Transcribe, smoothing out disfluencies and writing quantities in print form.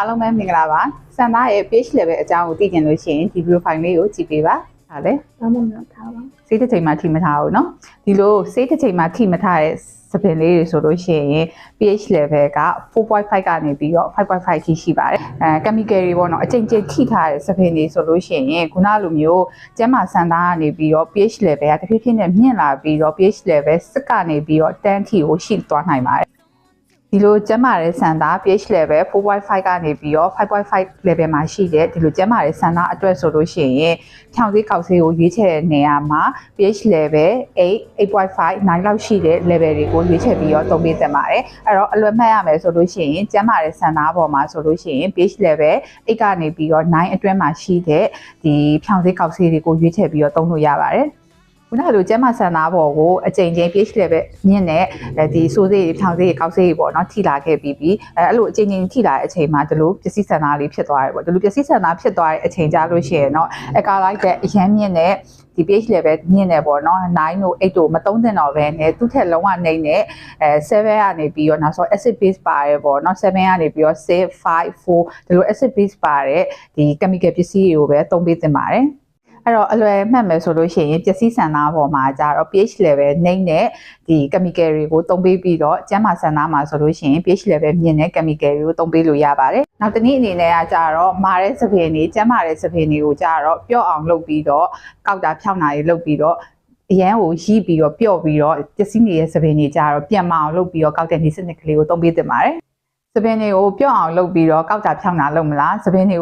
အားလုံးပဲမင်္ဂလာပါစံသားရဲ့ page level အကြောင်းကိုသိချင်လို့ရှိရင်ဒီ video file လေးကိုကြည့်ပေးပါဟာလေ ဘာမှမလုပ်ထားပါဘူး စိတ်တစ်ချိန်မှထိမထားဘူးเนาะဒီလိုစိတ်တစ်ချိန်မှထိမထားတဲ့စပင်လေးတွေဆိုလို့ရှိရင် pH level က 4.5 ကနေပြီးတော့ 5.5 ထိရှိပါတယ်chemical တွေပေါ့เนาะအကျဉ်းချင်းထိထားတဲ့စပင်တွေဆိုလို့ရှိရင်ခုနလိုမျိုးကျန်းမာစံသားကနေပြီးတော့ pH level ကတဖြည်းဖြည်းနဲ့မြင့်လာပြီးတော့ pH level 6ကနေပြီးတော့10ထိကိုရှိသွားနိုင်ပါတယ်ဒီလိုကျန်းမာတဲ့စံသား pH level 4.5 ကနေပြီးတော့ 5.5 level မှာရှိတဲ့ဒီလိုကျန်းမာတဲ့စံသားအတွက်ဆိုလို့ရှိရင်ဖြောင်းသေးကောက်ဆေးကိုရွေးချယ်တဲ့နေရာမှာ pH level 8.5 9လောက်ရှိတဲ့ level တွေကိုရွေးချယ်ပြီးတော့သုံးပေးသင့်ပါတယ်အဲ့တော့အလွယ်မှတ်ရမယ်ဆိုလို့ရှိရင်ကျန်းမာတဲ့စံသားပေါ်မှာဆိုလို့ရှိရင် pH level 8ကနေပြီးတော့9အတွင်းမှာရှိတဲ့ဒီဖြောင်းသေးကောက်ဆေးတွေကိုရွေးချယ်ပြီးတော့သုံးလို့ရပါတယ်ခုနကလိုကျန်းမာစံသားပေါ်ကိုအကြိမ်ချင်း pH level မြင့်တဲ့ဒီစိုးစေးဖြောင်းစေးကောက်စေးပေါ့နော်ထိလာခဲ့ပြီးအဲ့လိုအကြိမ်ချင်းထိလာတဲ့အချိန်မှာဒီလိုပစ္စည်းစံသားလေးဖြစ်သွားတယ်ပေါ့ဒီလိုပစ္စည်းစံသားဖြစ်သွားတဲ့အချိန်ကြာလို့ရှိရင်တော့အကာလိုက်တဲ့အရန်မြင့်တဲ့ဒီ pH level မြင့်နေပေါ့နော်9တို့8တို့မသုံးသင့်တော့ဘဲနဲ့သူ့ထက်လုံးဝနှိမ့်တဲ့7ကနေပြီးတော့နောက်ဆုံး acid base ပါတယ်ပေါ့နော်7ကနေပြီးတော့6 5 4ဒီလို acid base ပါတဲ့ဒီ chemical ပစ္စည်းတွေကိုပဲသုံးပေးသင့်ပါတယ်အဲ့တော့အလွယ်မှတ်မယ်ဆိုလို့ရှိရင်ပစ္စည်းစံသားပေါ်မှာကျတော့ pH level နှိမ့်တဲ့ဒီ chemical တွေကိုသုံးပေးပြီးတော့ကျန်းမာစံသားမှာဆိုလို့ရှိရင် pH level မြင့်တဲ့ chemical တွေကိုသုံးပေးလို့ရပါတယ်။နောက်တစ်နည်းအနေနဲ့ကကျတော့မာတဲ့စပင်တွေကျန်းမာတဲ့စပင်တွေကိုကျတော့ပျော့အောင်လုပ်ပြီးတော့ကောက်တာဖြောင်းတာတွေလုပ်ပြီးတော့အရန်ကိုရီးပြီးတော့ပျော့ပြီးတော့ပစ္စည်းနေတဲ့စပင်တွေကျတော့ပြန်မအောင်လုပ်ပြီးတော့ကောက်တဲ့ဒီစနစ်ကလေးကိုသုံးပေးသင့်ပါတယ်။စပင်တွေကိုပျော့အောင်လုပ်ပြီးတော့ကောက်တာဖြောင်းတာလုပ်မလားစပင်တွေ